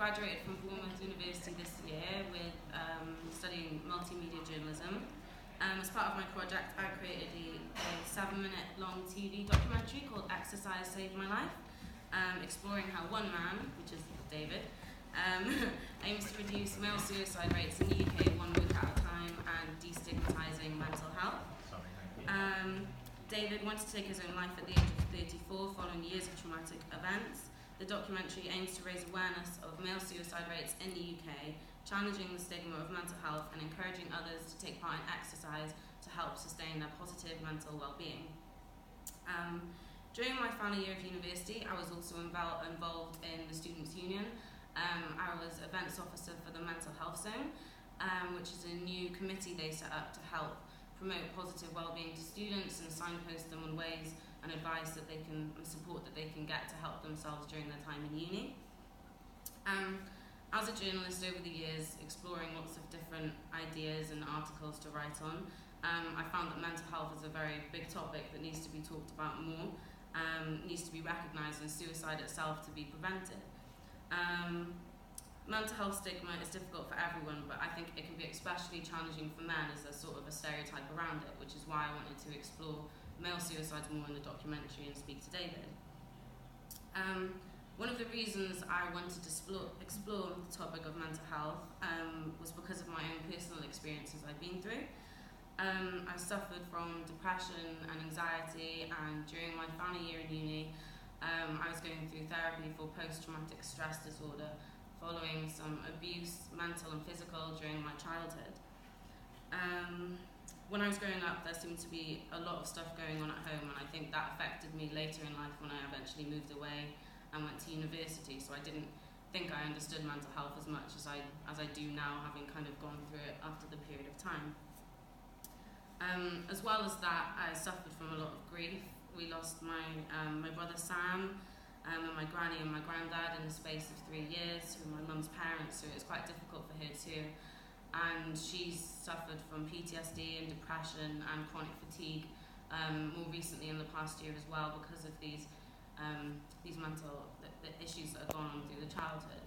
graduated from Bournemouth University this year with studying multimedia journalism. As part of my project, I created a 7-minute long TV documentary called Exercise Saved My Life, exploring how one man, which is David, aims to reduce male suicide rates in the UK one week at a time and destigmatising mental health. David wanted to take his own life at the age of 34 following years of traumatic events. The documentary aims to raise awareness of male suicide rates in the UK, challenging the stigma of mental health and encouraging others to take part in exercise to help sustain their positive mental well-being. During my final year of university, I was also involved in the Students' Union. I was events officer for the Mental Health Zone, which is a new committee they set up to help promote positive well-being to students and signpost them on ways and advice that they can, and support that they can get to help themselves during their time in uni. As a journalist over the years, exploring lots of different ideas and articles to write on, I found that mental health is a very big topic that needs to be talked about more, needs to be recognised, and suicide itself to be prevented. Mental health stigma is difficult for everyone, but I think it can be especially challenging for men as there's sort of a stereotype around it, which is why I wanted to explore male suicides more in the documentary and speak to David. One of the reasons I wanted to explore the topic of mental health was because of my own personal experiences I've been through. I suffered from depression and anxiety, and during my final year in uni, I was going through therapy for post-traumatic stress disorder following some abuse, mental and physical, during my childhood. When I was growing up, there seemed to be a lot of stuff going on at home, and I think that affected me later in life when I eventually moved away and went to university. So I didn't think I understood mental health as much as I do now, having kind of gone through it after the period of time. As well as that, I suffered from a lot of grief. We lost my brother Sam and my granny and my granddad in the space of 3 years, who were my mum's parents, so it was quite difficult for her too. And she's suffered from PTSD and depression and chronic fatigue, more recently in the past year as well, because of these mental the issues that have gone on through the childhood.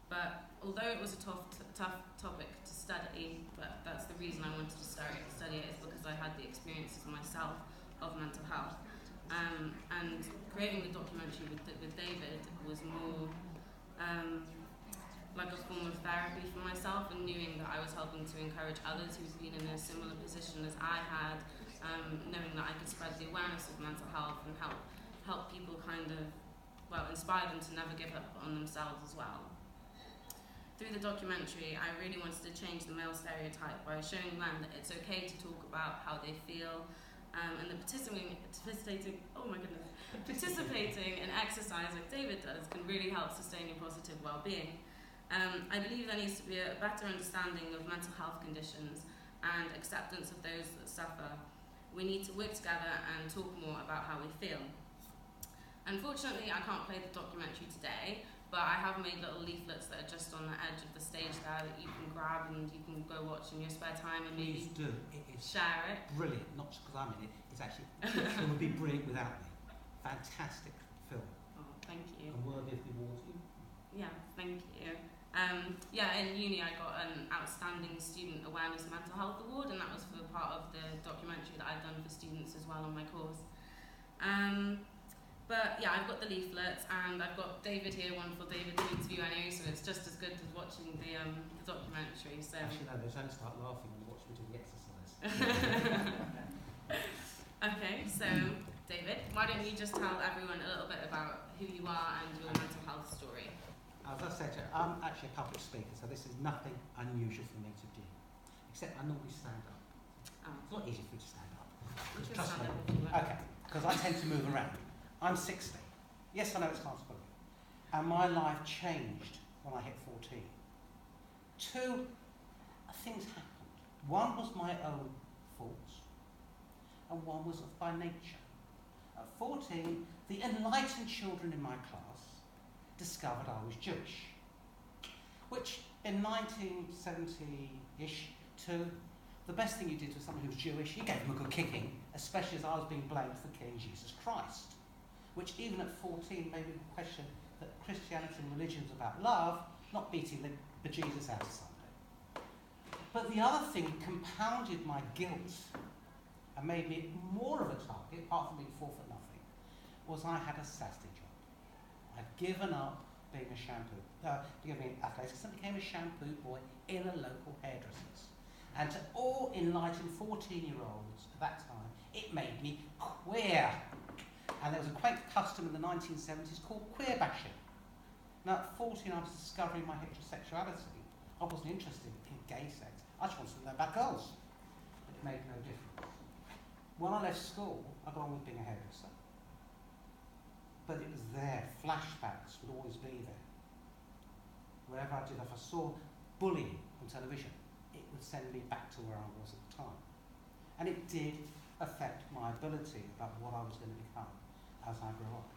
But although it was a tough topic to study, but that's the reason I wanted to study it, is because I had the experiences myself of mental health. And creating the documentary with David was more like a form of therapy for myself, and knowing that I was helping to encourage others who've been in a similar position as I had, knowing that I could spread the awareness of mental health and help people inspire them to never give up on themselves as well. Through the documentary, I really wanted to change the male stereotype by showing men that it's okay to talk about how they feel, and that participating in exercise like David does can really help sustain your positive well-being. I believe there needs to be a better understanding of mental health conditions and acceptance of those that suffer. We need to work together and talk more about how we feel. Unfortunately, I can't play the documentary today, but I have made little leaflets that are just on the edge of the stage there that you can grab and you can go watch in your spare time and maybe share it. Brilliant, not just because I'm in it, it's actually, it would be brilliant without me. Fantastic film. Oh, thank you. And worthy of the award. Yeah, thank you. In uni I got an Outstanding Student Awareness Mental Health Award, and that was for part of the documentary that I've done for students as well on my course. But yeah, I've got the leaflets, and I've got David here, one for David to interview anyway, so it's just as good as watching the documentary. So actually, no, they don't start laughing when you watch me do the exercise. Okay, so David, why don't you just tell everyone a little bit about who you are and your mental health story? As I said, I'm actually a public speaker, so this is nothing unusual for me to do, except I normally stand up. Oh. It's not easy for me to stand up. You can stand up if you like. Okay, because I tend to move around. I'm 60. Yes, I know it's hard to believe. And my life changed when I hit 14. Two things happened. One was my own faults, and one was by nature. At 14, the enlightened children in my class discovered I was Jewish, which in 1970-ish, the best thing you did to someone who was Jewish, you gave them a good kicking, especially as I was being blamed for killing Jesus Christ, which even at 14 made me question that Christianity and religion is about love, not beating the bejesus out of somebody. But the other thing compounded my guilt and made me more of a target, apart from being 4 foot nothing, was I had a Saturday job. I'd given up being a being athletics, and became a shampoo boy in a local hairdresser's. And to all enlightened 14-year-olds at that time, it made me queer. And there was a quaint custom in the 1970s called queer bashing. Now at 14 I was discovering my heterosexuality. I wasn't interested in gay sex. I just wanted to know about girls. But it made no difference. When I left school, I got on with being a hairdresser. But it was there. Flashbacks would always be there. Wherever I did, if I saw bullying on television, it would send me back to where I was at the time. And it did affect my ability about what I was going to become as I grew up.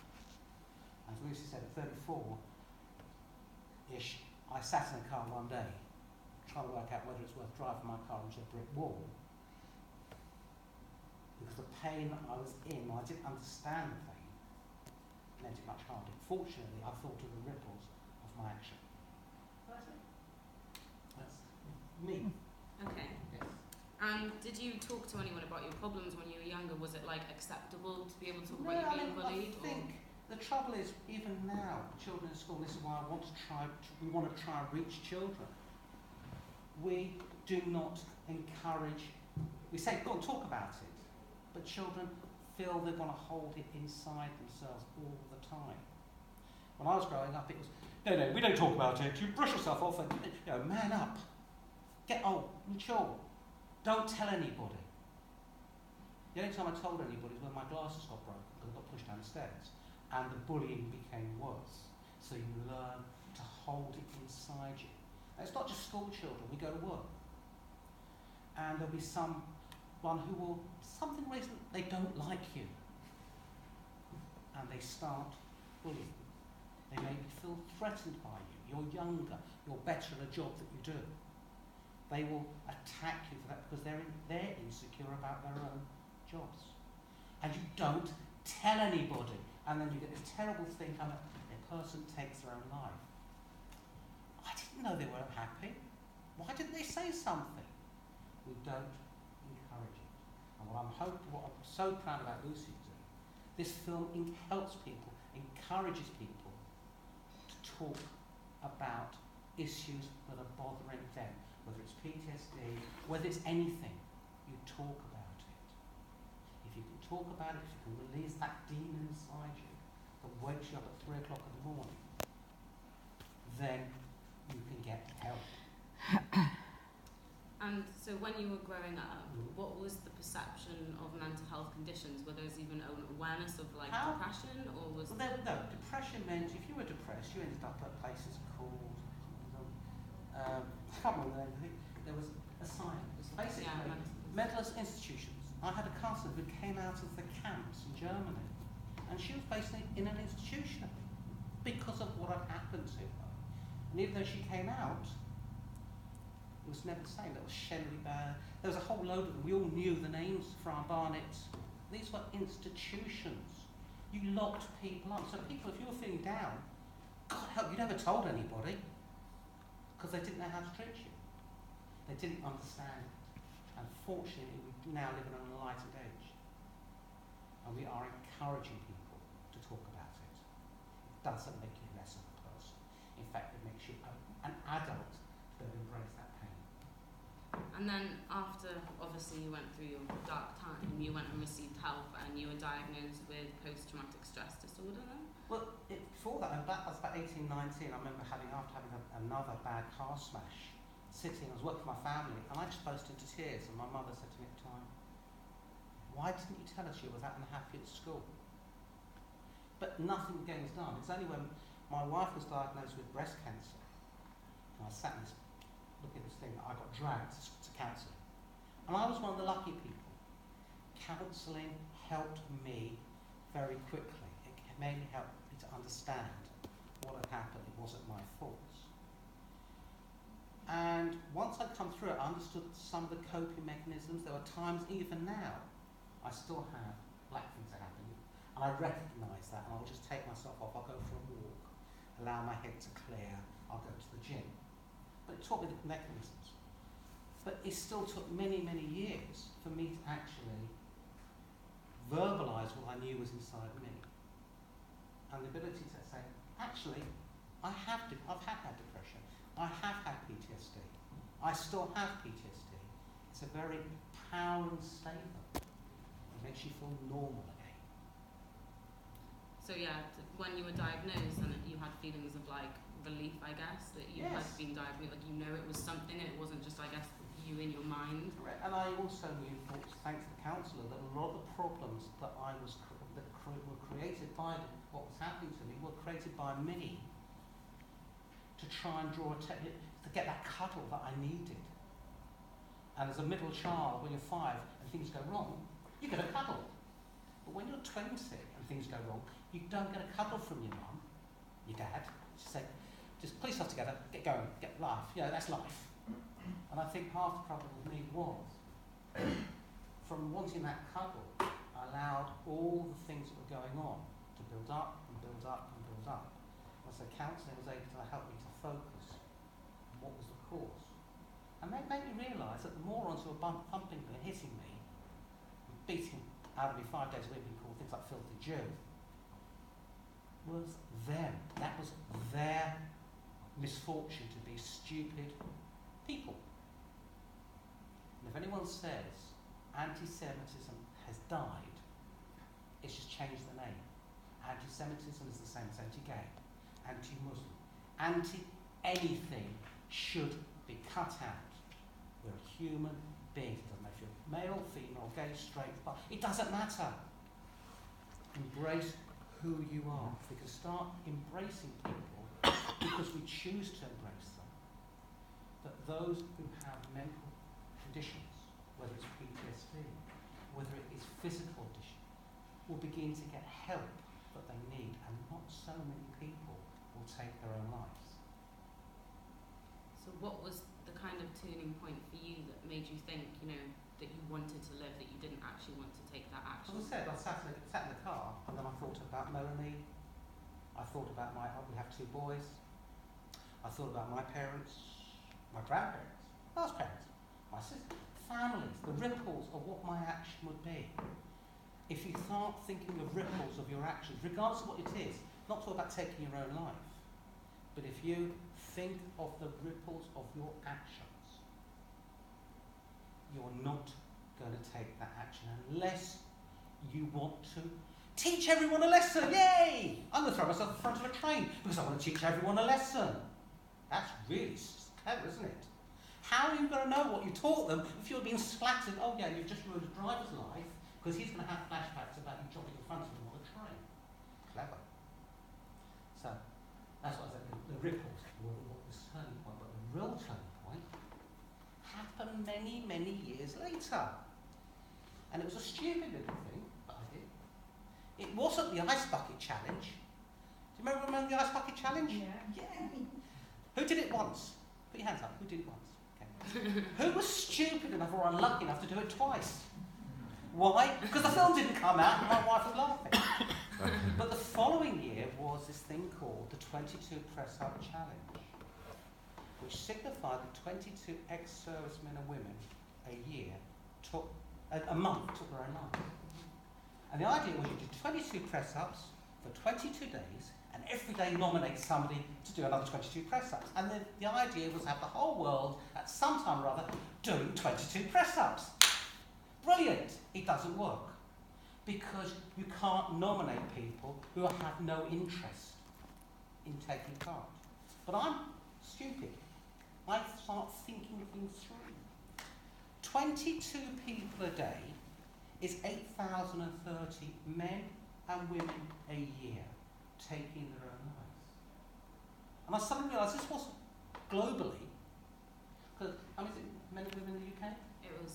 As Lucy said, at 34-ish, I sat in a car one day trying to work out whether it's worth driving my car into a brick wall, because the pain that I was in, I didn't understand the pain, made it much harder. Fortunately, I thought of the ripples of my action. That's it. That's me. Okay. Yes. And did you talk to anyone about your problems when you were younger? Was it like acceptable to be able to talk about you being bullied? I think the trouble is, even now, children in school, this is why I want to we want to try and reach children. We do not encourage, we say, go and talk about it, but children feel they're going to hold it inside themselves all the time. When I was growing up, it was, no, we don't talk about it. You brush yourself off and, man up. Get old, mature. Don't tell anybody. The only time I told anybody was when my glasses got broken because I got pushed downstairs and the bullying became worse. So you learn to hold it inside you. And it's not just school children. We go to work and there'll be someone who will, something reason they don't like you, and they start bullying. They make you feel threatened by you. You're younger. You're better at a job that you do. They will attack you for that because they're insecure about their own jobs. And you don't tell anybody. And then you get this terrible thing happen, a person takes their own life. I didn't know they weren't happy. Why didn't they say something? We don't encourage it. And what I'm so proud about Lucy doing, this film helps people, encourages people to talk about issues that are bothering them. Whether it's PTSD, whether it's anything, you talk about it. If you can talk about it, if you can release that demon inside you that wakes you up at 3 o'clock in the morning, then you can get help. And so when you were growing up, what was the perception of mental health conditions? Were there even an awareness of depression, or was no, depression meant if you were depressed, you ended up at places called I can't remember the name. There was a sign. It was basically mental institutions. I had a counsellor who came out of the camps in Germany, and she was basically in an institution because of what had happened to her. And even though she came out, it was never the same. There was Shenley Bear. There was a whole load of them. We all knew the names, Fran Barnett. These were institutions. You locked people up. So people, if you were feeling down, God help, you never told anybody because they didn't know how to treat you. They didn't understand it. And fortunately, we now live in an enlightened age. And we are encouraging people to talk about it. It doesn't make you less of a person. In fact, it makes you an adult to embrace that pain. And then after, obviously, you went through your dark time, you went and received help, and you were diagnosed with post-traumatic stress disorder then? Well, before that, and that was about 18, 19, I remember after having another bad car smash, I was working for my family, and I just burst into tears, and my mother said to me at the time, why didn't you tell us you were that unhappy at school? But nothing again was done. It's only when my wife was diagnosed with breast cancer, and I sat in this, looking at this thing, I got dragged to counselling. And I was one of the lucky people. Counselling helped me very quickly. It made me help me to understand what had happened. It wasn't my fault. And once I'd come through it, I understood some of the coping mechanisms. There were times, even now, I still have black things that happen. And I recognise that, and I'll just take myself off. I'll go for a walk. allow my head to clear, I'll go to the gym. But it taught me the mechanisms. But it still took many, many years for me to actually verbalise what I knew was inside me. And the ability to say, actually, I've had depression. I have had PTSD. I still have PTSD. It's a very empowering statement. It makes you feel normal again. So yeah, when you were diagnosed, and you had feelings of like relief, I guess, that you had been diagnosed, like it was something, and it wasn't just, I guess, you in your mind. Correct. And I also knew, thanks to the counsellor, that a lot of the problems that were created by what was happening to me were created by me to try and to get that cuddle that I needed. And as a middle child, when you're 5 and things go wrong, you get a cuddle. But when you're 20 and things go wrong, you don't get a cuddle from your mum, your dad. Just say, just pull yourself together, get going, get life. That's life. And I think half the problem with me was, from wanting that cuddle, I allowed all the things that were going on to build up and build up and build up. And so counselling was able to help me to focus on what was the cause. And that made me realise that the morons who were thumping me and hitting me, and beating out of me 5 days a week, being called things like filthy Jew, was them. That was their misfortune to be stupid people. And if anyone says anti-Semitism has died, it's just changed the name. Anti-Semitism is the same as anti-gay, anti-Muslim, anti-anything should be cut out. We're a human being. It doesn't matter if you're male, female, gay, straight, but it doesn't matter. Embrace who you are. If we can start embracing people because we choose to embrace them, that those who have mental conditions, whether it's PTSD, whether it is physical condition, will begin to get help that they need, and not so many people will take their own lives. So what was the kind of turning point for you that made you think, that you wanted to live, that you didn't actually want to take that action? As I said, I sat in the car, and then I thought about Melanie. I thought about we have 2 boys. I thought about my parents, my grandparents, last parents, my sister, families, the ripples of what my action would be. If you start thinking of ripples of your actions, regardless of what it is, not talk about taking your own life, but if you think of the ripples of your actions, you're not going to take that action unless you want to teach everyone a lesson. Yay! I'm going to throw myself in front of a train because I want to teach everyone a lesson. That's really clever, isn't it? How are you going to know what you taught them if you're being splattered? Oh yeah, you've just ruined a driver's life because he's going to have flashbacks about you jumping in front of him on the train. Clever. So, that's what I said, the ripples were what was turning point, but the real turning point happened many, many years later. And it was a stupid little thing, but I did. It wasn't the ice bucket challenge. Do you remember the ice bucket challenge? Yeah. Who did it once? Put your hands up. Who did it once? Okay. Who was stupid enough or unlucky enough to do it twice? Why? Because the film didn't come out and my wife was laughing. But the following year was this thing called the 22 Press-Up Challenge, which signified that 22 ex-servicemen and women a month took their own lives. And the idea was you did 22 press-ups for 22 days, and every day nominate somebody to do another 22 press-ups. And the idea was to have the whole world, at some time or other, doing 22 press-ups. Brilliant! It doesn't work. Because you can't nominate people who have no interest in taking part. But I'm stupid. I start thinking things through. 22 people a day is 8,030 men and women a year taking their own lives. And I suddenly realised this wasn't globally, because how many men and women in the UK? It was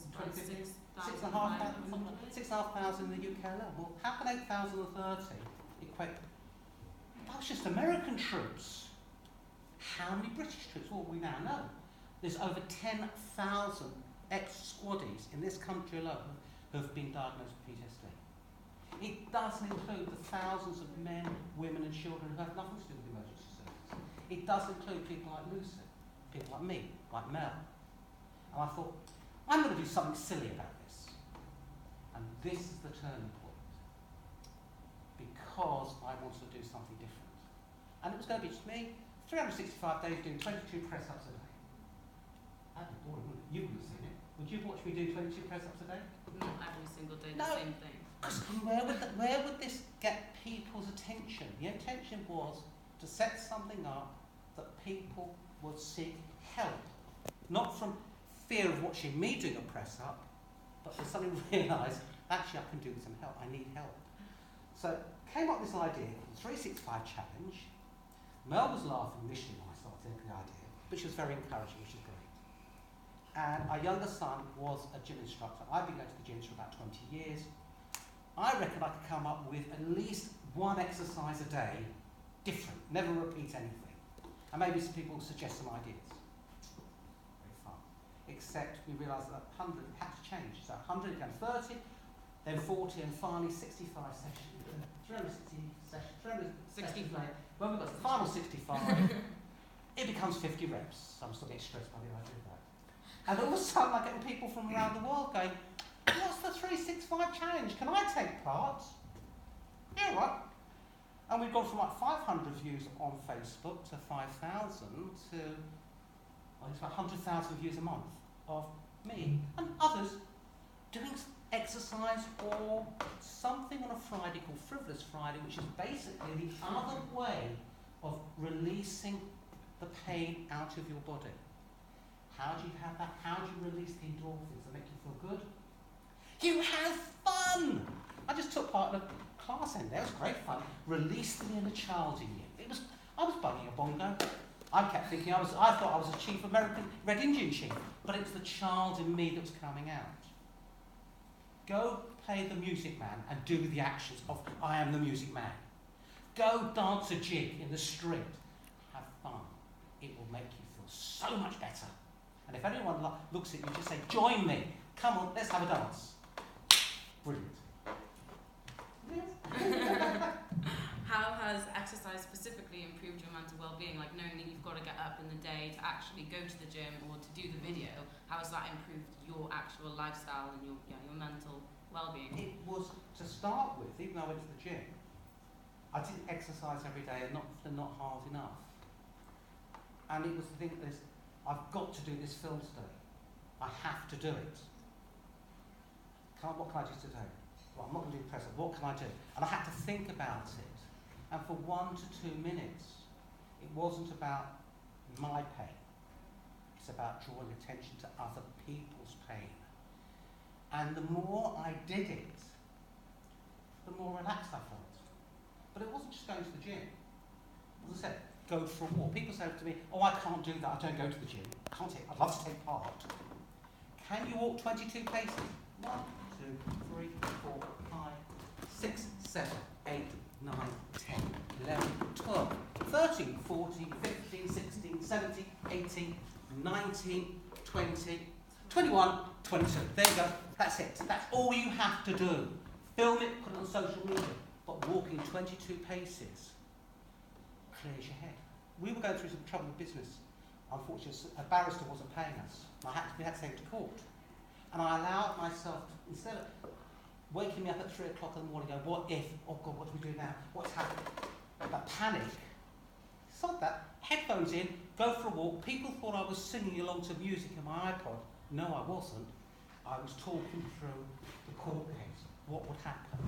6,500 in the UK alone. Well, how can 8,030 equate? That was just American troops. How many British troops? Well, we now know. There's over 10,000 ex-squaddies in this country alone who have been diagnosed with PTSD. It doesn't include the thousands of men, women and children who have nothing to do with emergency services. it does include people like Lucy, people like me, like Mel. And I thought, I'm going to do something silly about this. And this is the turning point. Because I wanted to do something different. And it was going to be just me, 365 days doing 22 press-ups a day. That'd be boring, wouldn't it? You wouldn't have seen it. Would you watch me do 22 press-ups a day? Not every single day, No. the same thing. Where would this get people's attention? The intention was to set something up that people would seek help. Not from fear of watching me doing a press-up, but for somebody realise, actually I can do with some help, I need help. So came up with this idea, the 365 challenge. Mel was laughing initially when I started thinking the idea, but she was very encouraging, which is great. And our younger son was a gym instructor. I've been going to the gyms for about 20 years. I reckon I could come up with at least one exercise a day, different, never repeat anything. And maybe some people suggest some ideas. Very fun. Except we realised that 100 had to change. So 100 again 30, then 40, and finally 65 sessions. 360 sessions. 65. When we got to the final 65, it becomes 50 reps. So I'm still getting stressed by the idea of that. And all of a sudden I get people from around the world going, what's the 365 challenge? Can I take part? Yeah, right. And we've gone from like 500 views on Facebook to 5,000 to, well, it's about 100,000 views a month of me and others doing exercise or something on a Friday called Frivolous Friday, which is basically the other way of releasing the pain out of your body. How do you have that? How do you release the endorphins that make you feel good? You have fun! I just took part in a class in there. It was great fun. Release the inner child in you. I was bunging a bongo. I kept thinking I thought I was a chief American Red Indian chief, but it was the child in me that was coming out. Go play the music man and do the actions of I am the music man. Go dance a jig in the street. Have fun. It will make you feel so much better. And if anyone looks at you, just say, join me. Come on, let's have a dance. Brilliant. How has exercise specifically improved your mental well-being? Like knowing that you've got to get up in the day to actually go to the gym or to do the video, how has that improved your actual lifestyle and your mental well-being? It was, to start with, even though I went to the gym, I didn't exercise every day and not hard enough. And it was the thing that I've got to do this film today. I have to do it. What can I do today? Well, I'm not going to do press up. What can I do? And I had to think about it. And for 1 to 2 minutes, it wasn't about my pain. It's about drawing attention to other people's pain. And the more I did it, the more relaxed I felt. But it wasn't just going to the gym. As I said, go for a walk. People say to me, oh, I can't do that. I don't go to the gym. I'd love to take part. Can you walk 22 paces? 1, 2, 3, 4, 5, 6, 7, 8, 9, 10, 11, 12, 13, 14, 15, 16, 17, 18, 19, 20, 21, 22. There you go. That's it. That's all you have to do. Film it, put it on social media. But walking 22 paces clears your head. We were going through some trouble with business. Unfortunately, a barrister wasn't paying us. We had to take him to court. And I allowed myself, instead of waking me up at 3 o'clock in the morning, going, what if, oh God, what do we do now? What's happening? That panic. Sod that, headphones in, go for a walk. People thought I was singing along to music in my iPod. No, I wasn't. I was talking through the court case, what would happen.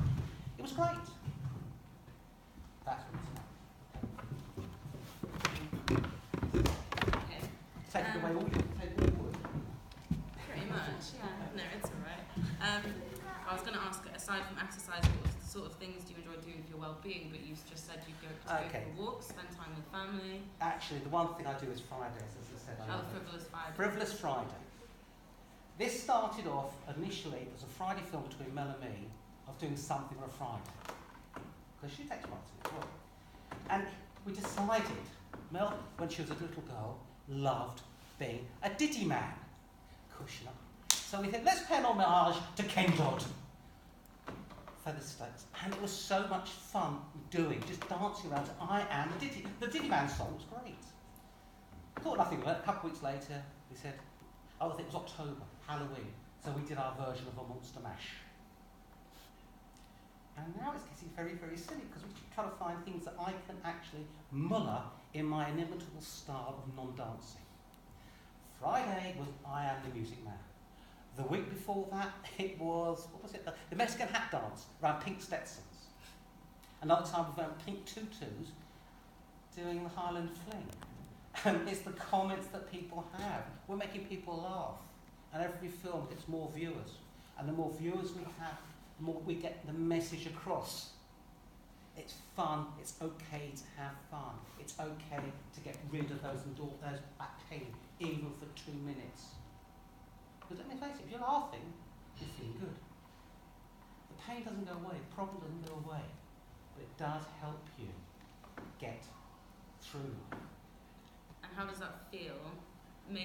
It was great. That's what it's about. Take it away, all you take it forward. Pretty much, yeah. No, it's alright. I was going to ask, aside from exercise, what sort of things do you enjoy doing for your well-being? But you just said you go for a walk, spend time with family. Actually, the one thing I do is Fridays, as I said. Frivolous Friday. Frivolous Friday. This started off, initially, as a Friday film between Mel and me, of doing something on a Friday. Because she takes part in it as well. And we decided, Mel, when she was a little girl, loved being a ditty man. Cushion up. So we said, let's pay an homage to Ken Dodd. Feather Stakes. And it was so much fun doing, just dancing around to I Am the Ditty. The Ditty Man song was great. thought nothing of it. A couple of weeks later, they said, oh, I think it was October, Halloween. So we did our version of a Monster Mash. And now it's getting very, very silly because we keep trying to find things that I can actually muller in my inimitable style of non-dancing. Friday was I Am the Music Man. The week before that, it was, what was it? The Mexican hat dance around pink Stetsons. Another time we found pink tutus doing the Highland Fling. And it's the comments that people have. We're making people laugh. And every film gets more viewers. And the more viewers we have, the more we get the message across. It's fun, it's okay to have fun. It's okay to get rid of those back pain, even for 2 minutes. Because let me face it, if you're laughing, you're feeling good. The pain doesn't go away, the problem doesn't go away. But it does help you get through. And how does that feel?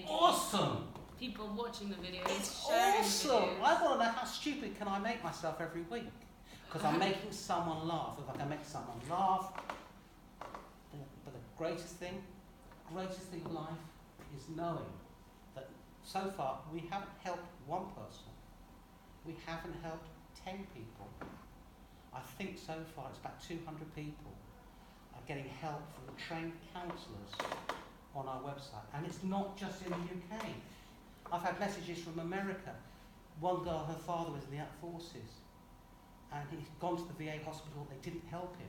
Awesome! People watching the videos, it's sharing awesome! the videos. I want to know how stupid can I make myself every week? Because I'm making someone laugh. If I can make someone laugh, but the greatest thing in life is knowing that so far we haven't helped one person. We haven't helped 10 people. I think so far it's about 200 people are getting help from the trained counsellors on our website. And it's not just in the UK. I've had messages from America. One girl, her father was in the armed forces, and he's gone to the VA hospital, they didn't help him.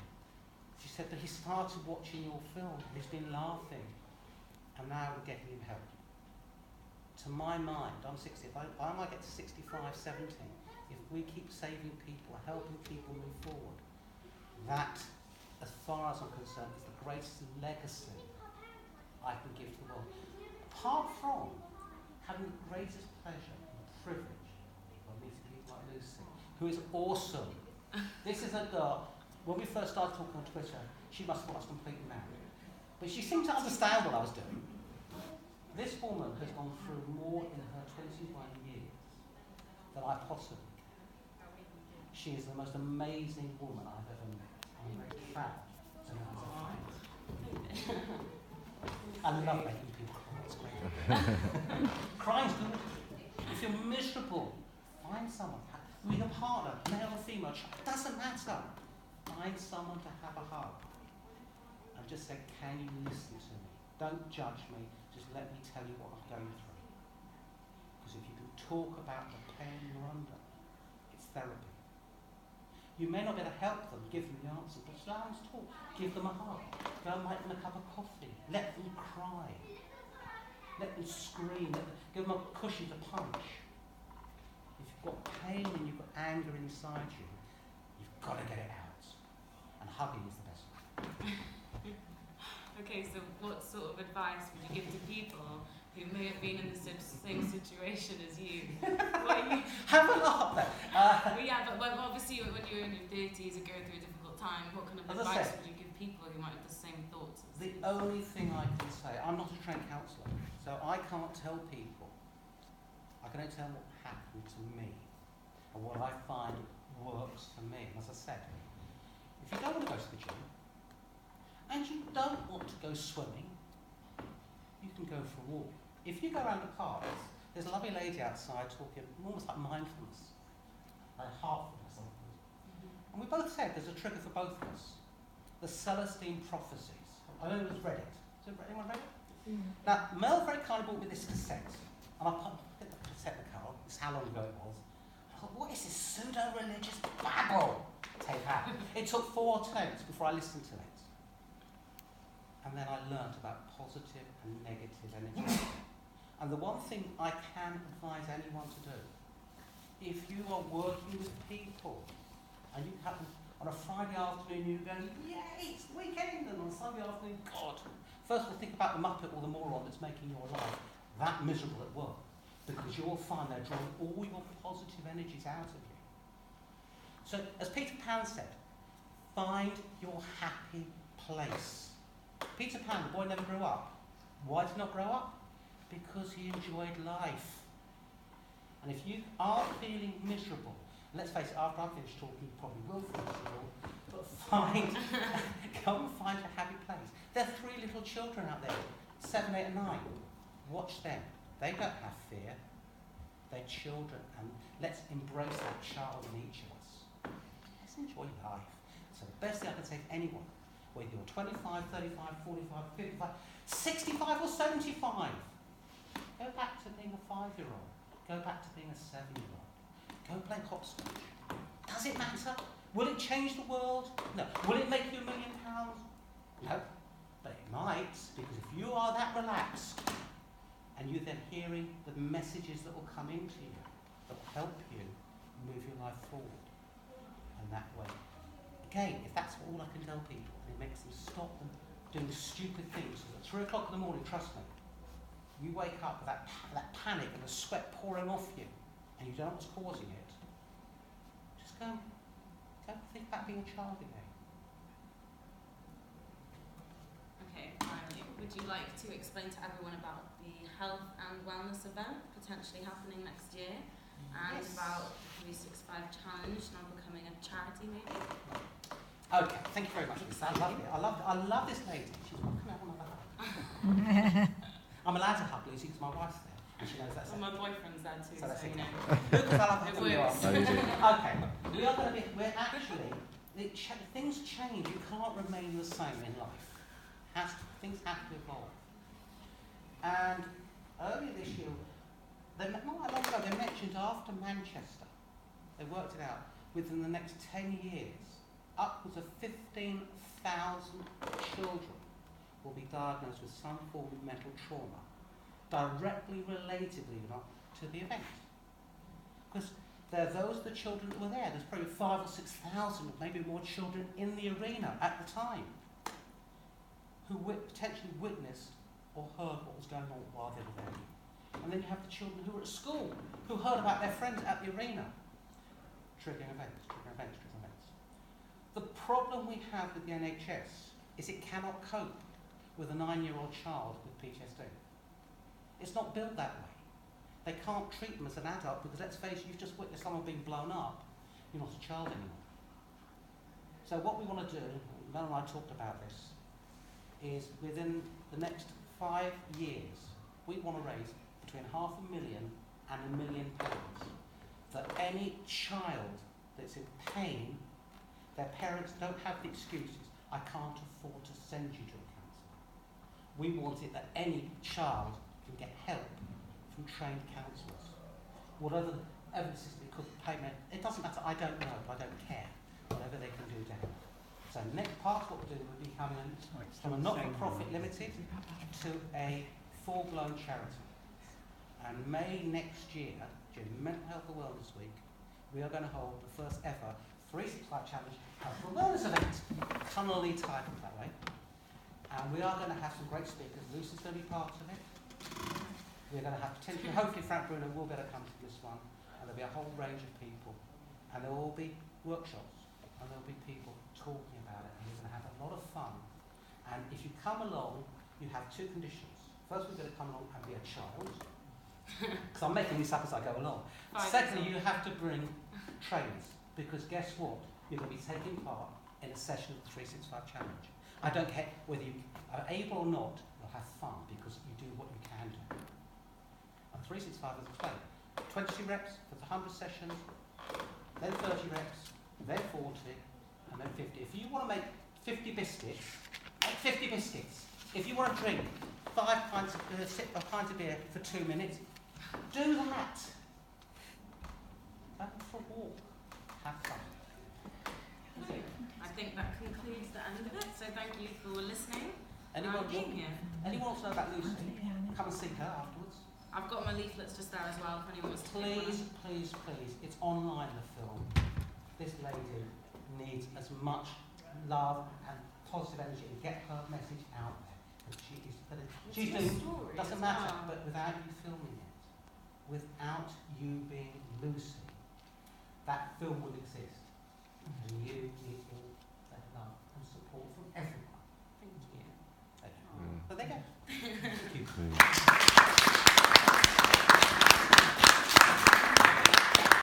She said that he started watching your film, he's been laughing, and now we're getting him help. To my mind, I'm 60, I might get to 65, 70, if we keep saving people, helping people move forward, that, as far as I'm concerned, is the greatest legacy I can give to the world. Apart from having the greatest pleasure and privilege of meeting people like Lucy, who is awesome. This is a girl, when we first started talking on Twitter, she must have thought I was completely mad. But she seemed to understand what I was doing. This woman has gone through more in her 21 years than I possibly can. She is the most amazing woman I've ever met. I'm very proud to know her as a friend. I love making people cry, it's great. Crying's good. If you're miserable, find someone. With a partner, male or female, it doesn't matter. Find someone to have a hug. And just say, can you listen to me? Don't judge me, just let me tell you what I'm going through. Because if you can talk about the pain you're under, it's therapy. You may not be able to help them, give them the answer, but just let them talk. Give them a hug. Go and make them a cup of coffee. Let them cry. Let them scream. Give them a cushion to punch. If you've got pain and you've got anger inside you, you've got to get it out. And hugging is the best way. Okay, so what sort of advice would you give to people who may have been in the same situation as you? Have a laugh then. Well, yeah, but obviously when you're in your 30s and going through a difficult time, what kind of advice would you give people who might have the same thoughts? The only thing I can say, I'm not a trained counsellor, so I can't tell people. I can only tell them what happened to me and what I find works for me. And as I said, if you don't want to go to the gym and you don't want to go swimming, you can go for a walk. If you go around the park, there's a lovely lady outside talking almost like mindfulness, like heartfulness. And we both said there's a trigger for both of us. The Celestine prophecies. I know it was read it. Has anyone read it? Now, Mel very kindly brought me this cassette, and I put the cassette in the car. This is how long ago it was. I thought, what is this pseudo-religious babble tape out? It took 4 attempts before I listened to it. And then I learnt about positive and negative energy. And the one thing I can advise anyone to do, if you are working with people, and you happen on a Friday afternoon, you're going, yay, it's the weekend, and on Sunday afternoon, God. First of all, think about the muppet or the moron that's making your life that miserable at work, because you'll find they're drawing all your positive energies out of you. So, as Peter Pan said, find your happy place. Peter Pan, the boy never grew up. Why did he not grow up? Because he enjoyed life. And if you are feeling miserable, let's face it, after I finish talking, you probably will feel miserable, but go and find a happy place. There are 3 little children out there 7, 8 and 9. Watch them. They don't have fear. They're children, and let's embrace that child in each of us. Let's enjoy life. So the best thing I can say to anyone, whether you're 25, 35, 45, 55, 65 or 75, go back to being a 5-year-old. Go back to being a 7-year-old. Go play hopscotch. Does it matter? Will it change the world? No. Will it make you £1 million? No. But it might, because if you are that relaxed, and you're then hearing the messages that will come into you, that will help you move your life forward. And that way, again, if that's all I can tell people, it makes them stop them doing stupid things. At 3 o'clock in the morning, trust me, you wake up with that panic and the sweat pouring off you, and you don't know what's causing it. Just go think about being a child again. Okay, finally, would you like to explain to everyone about the health and wellness event potentially happening next year, and about the 365 challenge now becoming a charity, maybe? Okay, thank you very much, Lisa. I love it. I love this lady. She's walking out on my hug. I'm allowed to hug Lucy because my wife's there, and she knows that's. Well, my boyfriend's there too, So that's you okay. know. Because I love It hugging you works. on. Okay, we're actually, things change. You can't remain the same in life. Things have to evolve. And earlier this year, not that long ago, they mentioned after Manchester, they worked it out, within the next 10 years, upwards of 15,000 children will be diagnosed with some form of mental trauma, directly related, believe it or not, to the event. Because there are those, the children that were there, there's probably 5,000 or 6,000, maybe more children in the arena at the time, who potentially witnessed or heard what was going on while they were there. And then you have the children who were at school, who heard about their friends at the arena. Triggering events. The problem we have with the NHS is it cannot cope with a 9-year-old child with PTSD. It's not built that way. They can't treat them as an adult because, let's face it, you've just witnessed someone being blown up. You're not a child anymore. So what we want to do, Mel and I talked about this, is within the next 5 years, we want to raise between £500,000 and £1 million that any child that's in pain, their parents don't have the excuses, I can't afford to send you to a counsellor. We want it that any child can get help from trained counsellors. Whatever system could pay me, it doesn't matter, I don't know, I don't care. Whatever they can do to help. So next part of what we're doing will be coming from a not-for-profit limited to a full-blown charity. And May next year, during Mental Health and Wellness Week, we are going to hold the first ever 365 Challenge Health and Wellness event, cunningly titled that way. And we are going to have some great speakers. Lucy's going to be part of it. We're going to have potentially, hopefully Frank Bruno will be able to come to this one. And there'll be a whole range of people. And there will be workshops. And there'll be people talking about it. And we're going to have a lot of fun. And if you come along, you have 2 conditions. First, we're going to come along and be a child. Because I'm making this up as I go along. Secondly, you have to bring trainers. Because guess what? You're going to be taking part in a session of the 365 Challenge. I don't care whether you are able or not, you'll have fun because you do what you can do. And 365 is explained. 20 reps for the 100 sessions, then 30 reps, then 40, and then 50. If you want to make 50 biscuits, make 50 biscuits. If you want to drink 5 pints of beer, sip a pint of beer for 2 minutes, do that. Go for a walk. Have fun. I think that concludes the end of it, so thank you for listening Anyone and being here. Anyone wants to know about Lucy? Come and see her afterwards. I've got my leaflets just there as well if anyone wants to take one. Please, it's online, the film. This lady needs as much love and positive energy and get her message out there. And she's doing, doesn't matter, but without you filming it, without you being Lucy, that film would exist. And you need all that love and support from everyone. Thank you. But there you go. Thank you.